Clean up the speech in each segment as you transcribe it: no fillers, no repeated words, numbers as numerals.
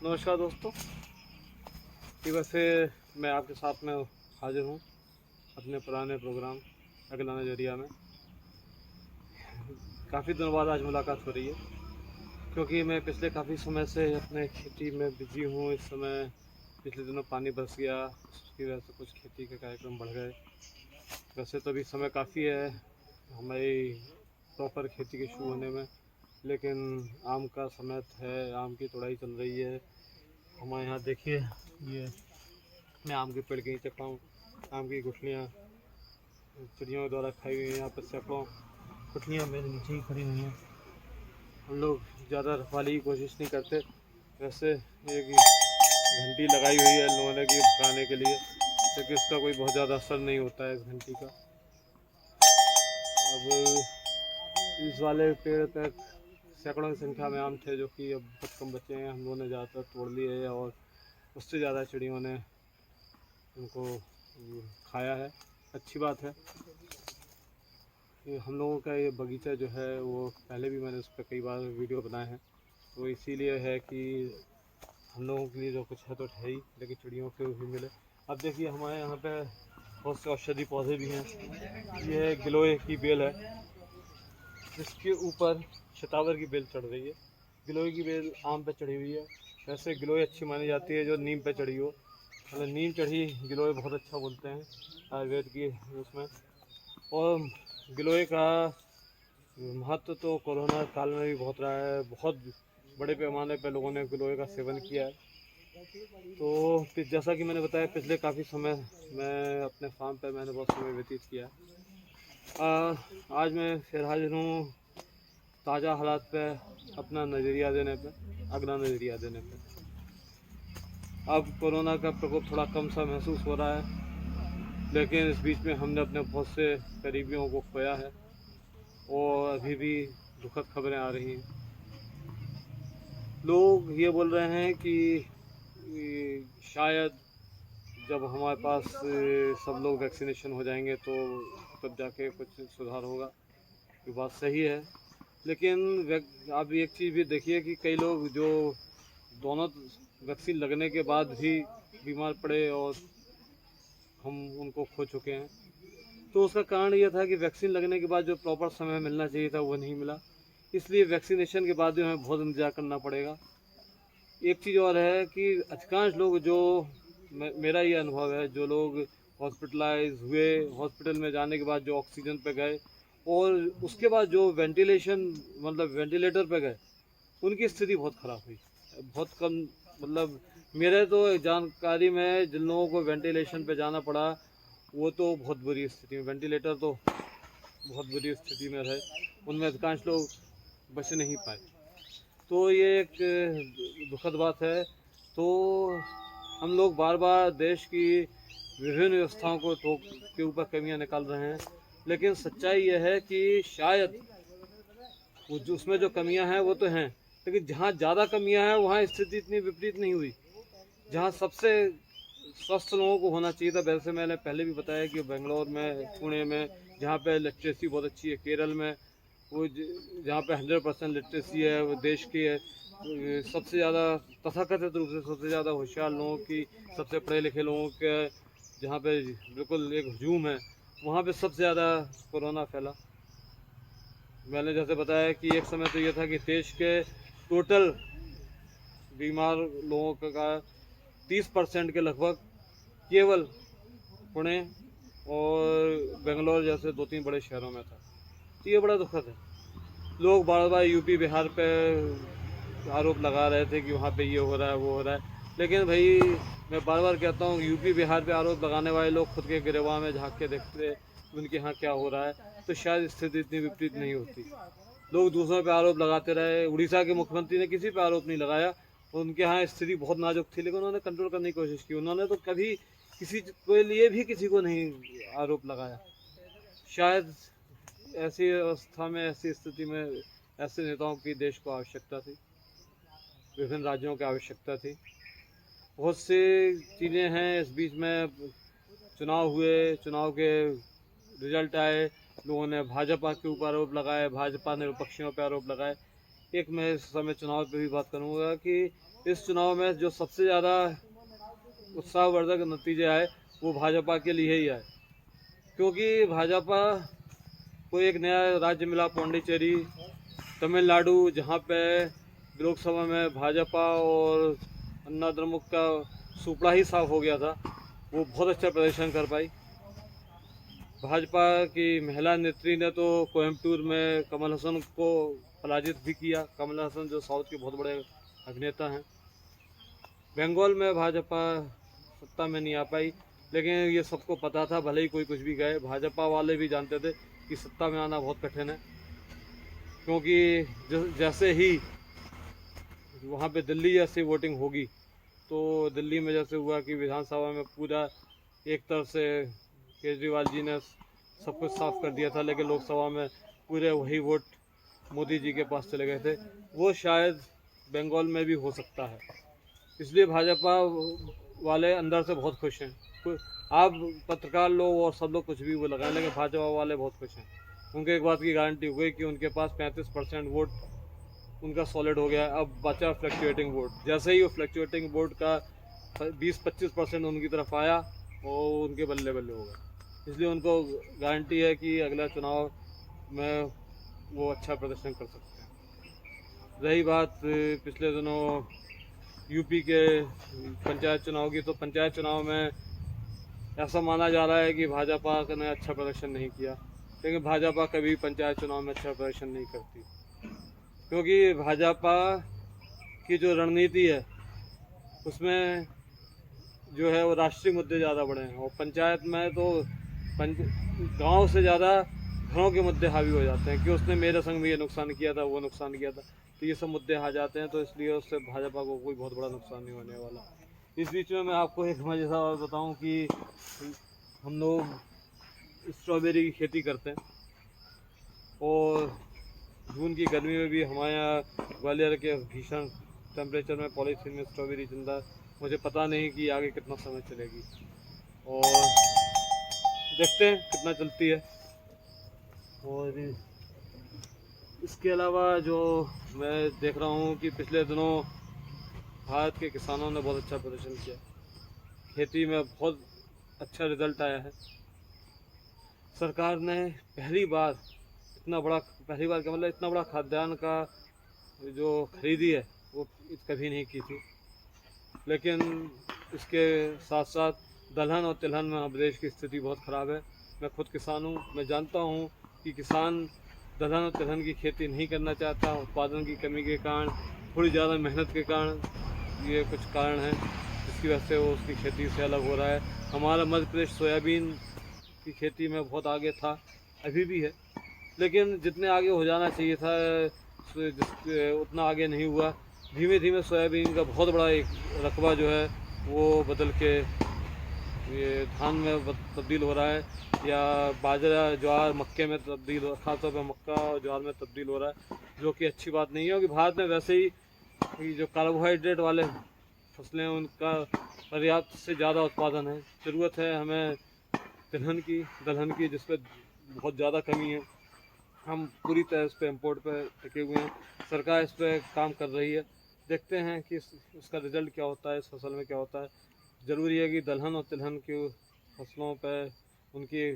नमस्कार दोस्तों। कि वैसे मैं आपके साथ में हाजिर हूँ अपने पुराने प्रोग्राम अगला नज़रिया में। काफ़ी दिनों बाद आज मुलाकात हो रही है, क्योंकि मैं पिछले काफ़ी समय से अपने खेती में बिजी हूँ। इस समय पिछले दिनों पानी बरस गया, उसकी वजह से कुछ खेती के कार्यक्रम बढ़ गए। वैसे तो अभी समय काफ़ी है हमारी प्रॉपर खेती के शुरू होने में, लेकिन आम का समय है, आम की तुड़ाई चल रही है। हमारे यहाँ देखिए, ये मैं आम के पेड़ के नीचे खड़ा हूँ। आम की गुठलियाँ चिड़ियों द्वारा खाई हुई हैं। यहाँ पर सैकड़ों गुठलियाँ मेरे नीचे ही खड़ी हुई हैं। हम लोग ज़्यादा रखवाली की कोशिश नहीं करते। वैसे एक घंटी लगाई हुई है लोगों ने कि भगाने के लिए, लेकिन इसका कोई बहुत ज़्यादा असर नहीं होता है इस घंटी का। अब इस वाले पेड़ पर सैकड़ों की संख्या में आम थे, जो कि अब बहुत कम बचे हैं। हम लोगों ने ज़्यादातर तोड़ लिए है और उससे ज़्यादा चिड़ियों ने उनको खाया है। अच्छी बात है। ये हम लोगों का ये बगीचा जो है, वो पहले भी मैंने उस पर कई बार वीडियो बनाए हैं। तो इसीलिए है कि हम लोगों के लिए जो कुछ है तो है ही, लेकिन चिड़ियों को भी मिले। अब देखिए, हमारे यहाँ पे बहुत से औषधि पौधे भी हैं। ये गिलोय की बेल है, जिसके ऊपर शतावर की बेल चढ़ रही है। गिलोय की बेल आम पे चढ़ी हुई है। वैसे गिलोय अच्छी मानी जाती है जो नीम पे चढ़ी हो, मतलब नीम चढ़ी गिलोय बहुत अच्छा बोलते हैं आयुर्वेद की उसमें। और गिलोय का महत्व तो कोरोना काल में भी बहुत रहा है। बहुत बड़े पैमाने पर लोगों ने गिलोय का सेवन किया है। तो फिर जैसा कि मैंने बताया, पिछले काफ़ी समय मैं अपने फार्म पर मैंने बहुत समय व्यतीत किया। आज मैं फिर हाजिर हूँ ताज़ा हालात पे अपना नज़रिया देने पे, अगला नज़रिया देने पे। अब कोरोना का प्रकोप थोड़ा कम सा महसूस हो रहा है, लेकिन इस बीच में हमने अपने बहुत से करीबियों को खोया है और अभी भी दुखद खबरें आ रही हैं। लोग ये बोल रहे हैं कि शायद जब हमारे पास सब लोग वैक्सीनेशन हो जाएंगे तो तब जाके कुछ सुधार होगा। ये बात सही है, लेकिन आप एक चीज़ भी देखिए कि कई लोग जो दोनों वैक्सीन लगने के बाद भी बीमार पड़े और हम उनको खो चुके हैं। तो उसका कारण ये था कि वैक्सीन लगने के बाद जो प्रॉपर समय मिलना चाहिए था वो नहीं मिला। इसलिए वैक्सीनेशन के बाद भी हमें बहुत इंतजार करना पड़ेगा। एक चीज़ और है कि अधिकांश लोग जो मेरा ये अनुभव है, जो लोग हॉस्पिटलाइज हुए, हॉस्पिटल में जाने के बाद जो ऑक्सीजन पे गए और उसके बाद जो वेंटिलेशन मतलब वेंटिलेटर पे गए, उनकी स्थिति बहुत ख़राब हुई। बहुत कम, मतलब मेरे तो जानकारी में जिन लोगों को वेंटिलेशन पे जाना पड़ा वो तो बहुत बुरी स्थिति में, वेंटिलेटर तो बहुत बुरी स्थिति में रहे। उनमें अधिकांश लोग बच नहीं पाए। तो ये एक दुखद बात है। तो हम लोग बार बार देश की विभिन्न व्यवस्थाओं को तो के ऊपर कमियां निकाल रहे हैं, लेकिन सच्चाई यह है कि शायद वो जो उसमें जो कमियां हैं वो तो हैं, लेकिन जहाँ ज़्यादा कमियां हैं वहाँ स्थिति इतनी विपरीत नहीं हुई। जहाँ सबसे स्वस्थ लोगों को होना चाहिए था, वैसे मैंने पहले भी बताया कि बेंगलोर में, पुणे में, जहाँ पे लिटरेसी बहुत अच्छी है, केरल में वो जहाँ पे 100% लिटरेसी है, वो देश की है सबसे ज़्यादा तथाकथित रूप से सबसे ज़्यादा होशियार लोगों की, सबसे पढ़े लिखे लोगों के जहाँ पे बिल्कुल एक हजूम है, वहाँ पे सबसे ज़्यादा कोरोना फैला। मैंने जैसे बताया कि एक समय तो ये था कि देश के टोटल बीमार लोगों का 30% के लगभग केवल पुणे और बेंगलोर जैसे 2-3 बड़े शहरों में था। तो ये बड़ा दुखद है। लोग बार बार यूपी बिहार पे आरोप लगा रहे थे कि वहाँ पे ये हो रहा है वो हो रहा है, लेकिन भाई मैं बार बार कहता हूँ, यूपी बिहार पे आरोप लगाने वाले लोग खुद के गिरवा में झांक के देखते उनके यहाँ क्या हो रहा है, तो शायद स्थिति इतनी विपरीत नहीं होती। लोग दूसरों पे आरोप लगाते रहे। उड़ीसा के मुख्यमंत्री ने किसी पे आरोप नहीं लगाया, उनके यहाँ स्थिति बहुत नाजुक थी, लेकिन उन्होंने कंट्रोल करने की कोशिश की। उन्होंने तो कभी किसी के लिए भी किसी को नहीं आरोप लगाया। शायद ऐसी अवस्था में, ऐसी स्थिति में ऐसे नेताओं की देश को आवश्यकता थी, विभिन्न राज्यों की आवश्यकता थी। बहुत सी चीज़ें हैं। इस बीच में चुनाव हुए, चुनाव के रिजल्ट आए, लोगों ने भाजपा के ऊपर आरोप लगाए, भाजपा ने विपक्षियों पर आरोप लगाए। एक मैं इस समय चुनाव पे भी बात करूँगा कि इस चुनाव में जो सबसे ज़्यादा उत्साहवर्धक नतीजे आए वो भाजपा के लिए ही आए, क्योंकि भाजपा को एक नया राज्य मिला पौंडीचेरी, तमिलनाडु, जहाँ पे लोकसभा में भाजपा और अन्ना द्रमुक का सुपड़ा ही साफ हो गया था। वो बहुत अच्छा प्रदर्शन कर पाई। भाजपा की महिला नेत्री ने तो कोयम्बटूर में कमल हसन को पराजित भी किया। कमल हसन जो साउथ के बहुत बड़े अभिनेता हैं। बंगाल में भाजपा सत्ता में नहीं आ पाई, लेकिन ये सबको पता था, भले ही कोई कुछ भी कहे, भाजपा वाले भी जानते थे कि सत्ता में आना बहुत कठिन है, क्योंकि जैसे ही वहाँ पे दिल्ली जैसी वोटिंग होगी तो दिल्ली में जैसे हुआ कि विधानसभा में पूरा एक तरफ से केजरीवाल जी ने सब कुछ साफ कर दिया था, लेकिन लोकसभा में पूरे वही वोट मोदी जी के पास चले गए थे। वो शायद बंगाल में भी हो सकता है। इसलिए भाजपा वाले अंदर से बहुत खुश हैं। आप पत्रकार लोग और सब लोग कुछ भी वो लगाएं, लेकिन भाजपा वाले बहुत खुश हैं। उनके एक बात की गारंटी हो गई कि उनके पास 35% वोट उनका सॉलिड हो गया। अब बचा फ्लक्चुएटिंग वोट। जैसे ही वो फ्लक्चुएटिंग वोट का 20-25% उनकी तरफ आया और उनके बल्ले बल्ले हो गए। इसलिए उनको गारंटी है कि अगला चुनाव में वो अच्छा प्रदर्शन कर सकते हैं। रही बात पिछले दिनों यूपी के पंचायत चुनाव की, तो पंचायत चुनाव में ऐसा माना जा रहा है कि भाजपा ने अच्छा प्रदर्शन नहीं किया, लेकिन भाजपा कभी पंचायत चुनाव में अच्छा प्रदर्शन नहीं करती, क्योंकि भाजपा की जो रणनीति है उसमें जो है वो राष्ट्रीय मुद्दे ज़्यादा बड़े हैं, और पंचायत में तो गांव से ज़्यादा घरों के मुद्दे हावी हो जाते हैं कि उसने मेरे संग में ये नुकसान किया था, वो नुकसान किया था, तो ये सब मुद्दे आ जाते हैं। तो इसलिए उससे भाजपा को कोई बहुत बड़ा नुकसान नहीं होने वाला। इस बीच में मैं आपको एक मजेदार और बताऊं कि हम लोग स्ट्रॉबेरी की खेती करते हैं, और जून की गर्मी में भी हमारे यहाँ ग्वालियर के भीषण टेम्परेचर में पॉलीथीन में स्ट्रॉबेरी जिंदा, मुझे पता नहीं कि आगे कितना समय चलेगी, और देखते हैं कितना चलती है। और इसके अलावा जो मैं देख रहा हूँ कि पिछले दिनों भारत के किसानों ने बहुत अच्छा प्रदर्शन किया, खेती में बहुत अच्छा रिजल्ट आया है। सरकार ने पहली बार क्या मतलब इतना बड़ा खाद्यान्न का जो खरीदी है वो कभी नहीं की थी। लेकिन इसके साथ साथ दलहन और तिलहन में हमारे देश की स्थिति बहुत ख़राब है। मैं खुद किसान हूँ, मैं जानता हूँ कि किसान दलहन और तिलहन की खेती नहीं करना चाहता। उत्पादन की कमी के कारण, थोड़ी ज़्यादा मेहनत के कारण, ये कुछ कारण हैं जिसकी वजह से वो उसकी खेती से अलग हो रहा है। हमारा मध्य प्रदेश सोयाबीन की खेती में बहुत आगे था, अभी भी है, लेकिन जितने आगे हो जाना चाहिए था उतना आगे नहीं हुआ। धीमे धीमे सोयाबीन का बहुत बड़ा एक रकबा जो है वो बदल के ये धान में तब्दील हो रहा है, या बाजरा, ज्वार, मक्के में तब्दील हो, खासतौर पर मक्का और ज्वार में तब्दील हो रहा है, जो कि अच्छी बात नहीं है, क्योंकि भारत में वैसे ही जो कार्बोहाइड्रेट वाले फसलें उनका पर्याप्त से ज़्यादा उत्पादन है। ज़रूरत है हमें तिलहन की, दलहन की, जिस पर बहुत ज़्यादा कमी है। हम पूरी तरह इस पर इम्पोर्ट पर टिके हुए हैं। सरकार इस पर काम कर रही है, देखते हैं कि उसका रिज़ल्ट क्या होता है, इस फसल में क्या होता है। ज़रूरी है कि दलहन और तिलहन की फसलों पर उनकी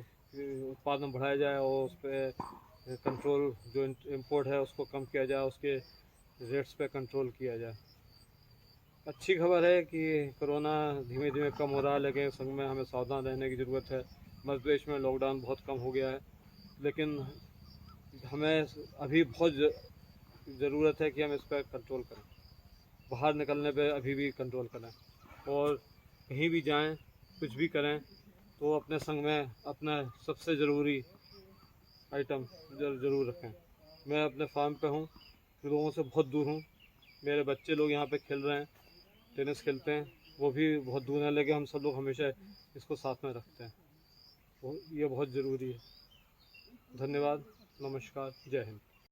उत्पादन बढ़ाया जाए, और उस पर कंट्रोल, जो इम्पोर्ट है उसको कम किया जाए, उसके रेट्स पे कंट्रोल किया जाए। अच्छी खबर है कि कोरोना धीमे धीमे कम हो रहा है, लेकिन संग में हमें सावधान रहने की ज़रूरत है। मध्य प्रदेश में लॉकडाउन बहुत कम हो गया है, लेकिन हमें अभी बहुत ज़रूरत है कि हम इस पर कंट्रोल करें। बाहर निकलने पे अभी भी कंट्रोल करें, और कहीं भी जाएं, कुछ भी करें तो अपने संग में अपना सबसे ज़रूरी आइटम ज़रूर रखें। मैं अपने फार्म पे हूँ, लोगों से बहुत दूर हूँ। मेरे बच्चे लोग यहाँ पे खेल रहे हैं, टेनिस खेलते हैं, वो भी बहुत दूर हैं, लेकिन हम सब लोग हमेशा इसको साथ में रखते हैं। ये बहुत ज़रूरी है। धन्यवाद, नमस्कार, जय हिंद।